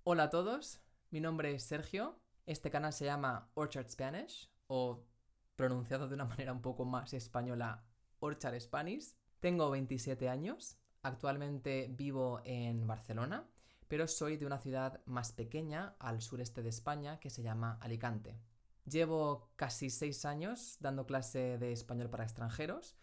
Hola a todos, mi nombre es Sergio, este canal se llama Orchard Spanish o pronunciado de una manera un poco más española, Orchard Spanish. Tengo 27 años, actualmente vivo en Barcelona, pero soy de una ciudad más pequeña al sureste de España que se llama Alicante. Llevo casi 6 años dando clase de español para extranjeros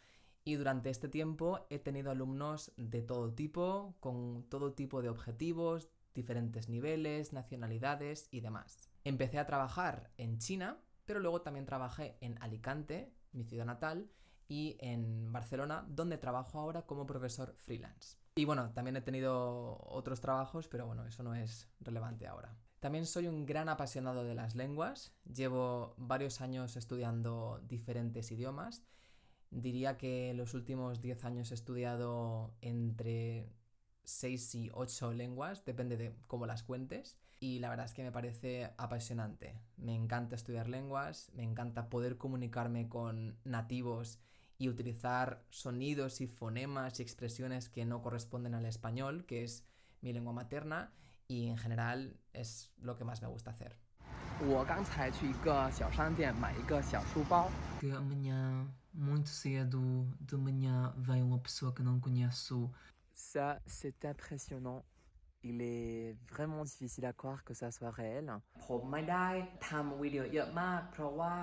y durante este tiempo he tenido alumnos de todo tipo, con todo tipo de objetivos, diferentes niveles, nacionalidades y demás. Empecé a trabajar en China, pero luego también trabajé en Alicante, mi ciudad natal, y en Barcelona, donde trabajo ahora como profesor freelance. Y bueno, también he tenido otros trabajos, pero bueno, eso no es relevante ahora. También soy un gran apasionado de las lenguas, llevo varios años estudiando diferentes idiomas. Diría que los últimos 10 años he estudiado entre 6 y 8 lenguas, depende de cómo las cuentes. Y la verdad es que me parece apasionante. Me encanta estudiar lenguas, me encanta poder comunicarme con nativos y utilizar sonidos y fonemas y expresiones que no corresponden al español, que es mi lengua materna, y en general es lo que más me gusta hacer. 我刚才去一个小商店买一个小书包。Que amanhã, muito cedo, de manhã, vem uma pessoa que não conheço. Ça, c'est impressionnant. Il est vraiment difficile à croire que ça soit réel. ผมไม่ได้ทำวิดีโอเยอะมากเพราะว่า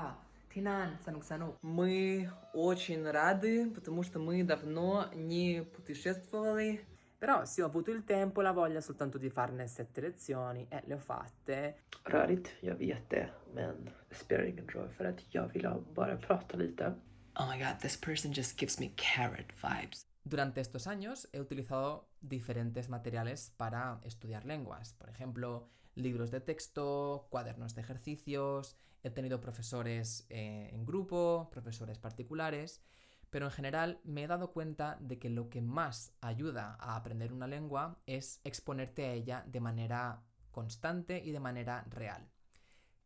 ที่นั่นสนุก Мы очень рады, потому что мы давно не путешествовали. Però sì, ho avuto il tempo e la voglia soltanto di farne 7 lezioni e le ho fatte. Rörigt, jag vet det, men det spelar ingen roll för att jag vill bara prata lite. Oh my god, this person just gives me carrot vibes. Durante estos años he utilizado diferentes materiales para estudiar lenguas. Por ejemplo, libros de texto, cuadernos de ejercicios, he tenido profesores en grupo, profesores particulares, pero en general me he dado cuenta de que lo que más ayuda a aprender una lengua es exponerte a ella de manera constante y de manera real.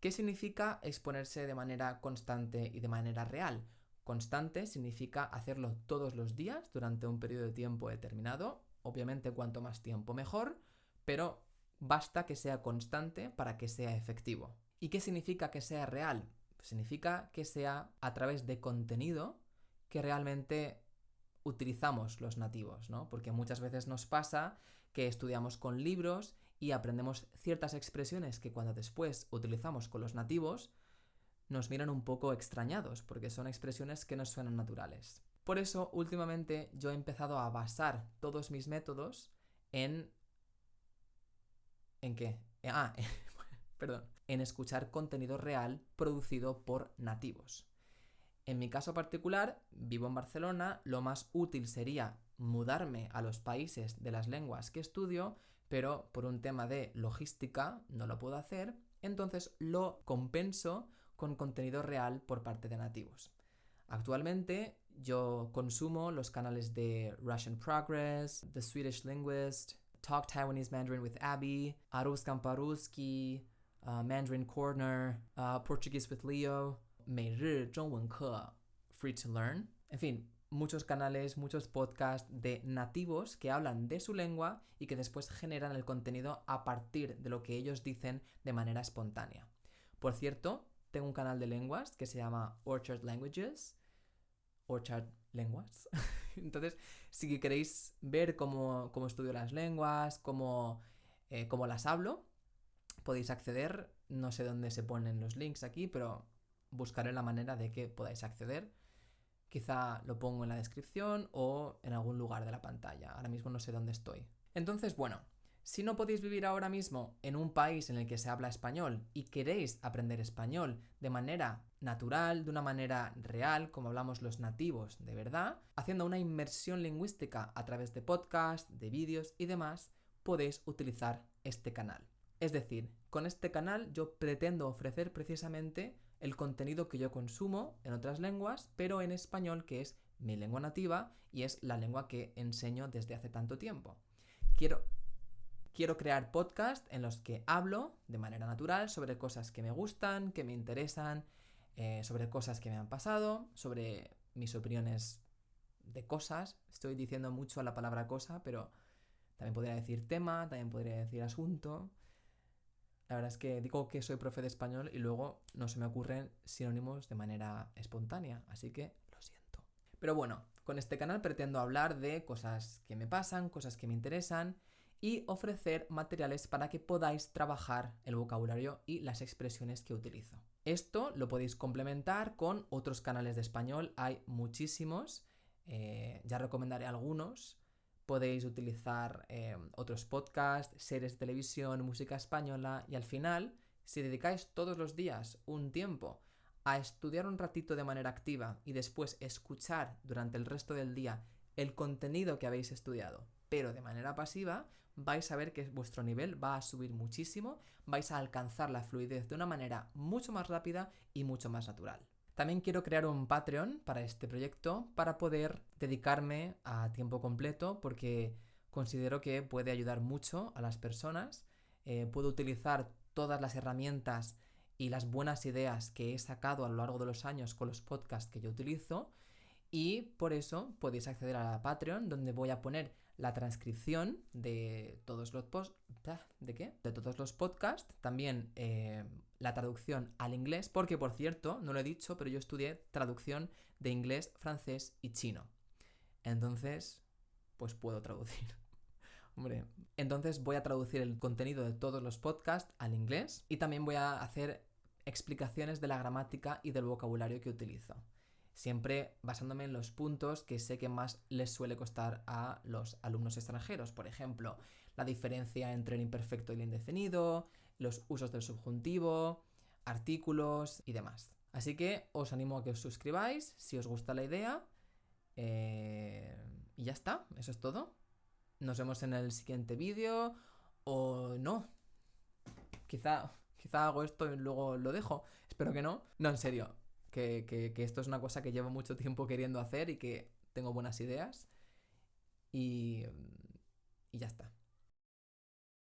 ¿Qué significa exponerse de manera constante y de manera real? Constante significa hacerlo todos los días durante un periodo de tiempo determinado. Obviamente cuanto más tiempo mejor, pero basta que sea constante para que sea efectivo. ¿Y qué significa que sea real? Pues significa que sea a través de contenido que realmente utilizamos los nativos, ¿no? Porque muchas veces nos pasa que estudiamos con libros y aprendemos ciertas expresiones que cuando después utilizamos con los nativos nos miran un poco extrañados porque son expresiones que no suenan naturales. Por eso, últimamente yo he empezado a basar todos mis métodos en... ¿En qué? Perdón. En escuchar contenido real producido por nativos. En mi caso particular, vivo en Barcelona, lo más útil sería mudarme a los países de las lenguas que estudio, pero por un tema de logística no lo puedo hacer, entonces lo compenso con contenido real por parte de nativos. Actualmente yo consumo los canales de Russian Progress, The Swedish Linguist, Talk Taiwanese Mandarin with Abby, Aruskan Paruski, Mandarin Corner, Portuguese with Leo, 每日中文课 Free to Learn. En fin, muchos canales, muchos podcasts de nativos que hablan de su lengua y que después generan el contenido a partir de lo que ellos dicen de manera espontánea. Por cierto, tengo un canal de lenguas que se llama Orchard Languages. Orchard Lenguas. Entonces, si queréis ver cómo estudio las lenguas, cómo las hablo, podéis acceder. No sé dónde se ponen los links aquí, pero buscaré la manera de que podáis acceder. Quizá lo pongo en la descripción o en algún lugar de la pantalla. Ahora mismo no sé dónde estoy. Entonces, bueno, si no podéis vivir ahora mismo en un país en el que se habla español y queréis aprender español de manera natural, de una manera real, como hablamos los nativos de verdad, haciendo una inmersión lingüística a través de podcasts, de vídeos y demás, podéis utilizar este canal. Es decir, con este canal yo pretendo ofrecer precisamente el contenido que yo consumo en otras lenguas, pero en español, que es mi lengua nativa y es la lengua que enseño desde hace tanto tiempo. Quiero crear podcasts en los que hablo de manera natural sobre cosas que me gustan, que me interesan, sobre cosas que me han pasado, sobre mis opiniones de cosas. Estoy diciendo mucho la palabra cosa, pero también podría decir tema, también podría decir asunto. La verdad es que digo que soy profe de español y luego no se me ocurren sinónimos de manera espontánea, así que lo siento. Pero bueno, con este canal pretendo hablar de cosas que me pasan, cosas que me interesan y ofrecer materiales para que podáis trabajar el vocabulario y las expresiones que utilizo. Esto lo podéis complementar con otros canales de español, hay muchísimos, ya recomendaré algunos. Podéis utilizar otros podcasts, series de televisión, música española y al final, si dedicáis todos los días un tiempo a estudiar un ratito de manera activa y después escuchar durante el resto del día el contenido que habéis estudiado, pero de manera pasiva, vais a ver que vuestro nivel va a subir muchísimo, vais a alcanzar la fluidez de una manera mucho más rápida y mucho más natural. También quiero crear un Patreon para este proyecto para poder dedicarme a tiempo completo porque considero que puede ayudar mucho a las personas. Puedo utilizar todas las herramientas y las buenas ideas que he sacado a lo largo de los años con los podcasts que yo utilizo y por eso podéis acceder a la Patreon donde voy a poner la transcripción de todos los de todos los podcasts, también la traducción al inglés, porque por cierto, no lo he dicho, pero yo estudié traducción de inglés, francés y chino. Entonces, pues puedo traducir. Hombre, entonces voy a traducir el contenido de todos los podcasts al inglés y también voy a hacer explicaciones de la gramática y del vocabulario que utilizo. Siempre basándome en los puntos que sé que más les suele costar a los alumnos extranjeros. Por ejemplo, la diferencia entre el imperfecto y el indefinido, los usos del subjuntivo, artículos y demás. Así que os animo a que os suscribáis si os gusta la idea. Y ya está, eso es todo. Nos vemos en el siguiente vídeo o no. Quizá hago esto y luego lo dejo. Espero que no. No, en serio. Que esto es una cosa que llevo mucho tiempo queriendo hacer y que tengo buenas ideas. Y ya está.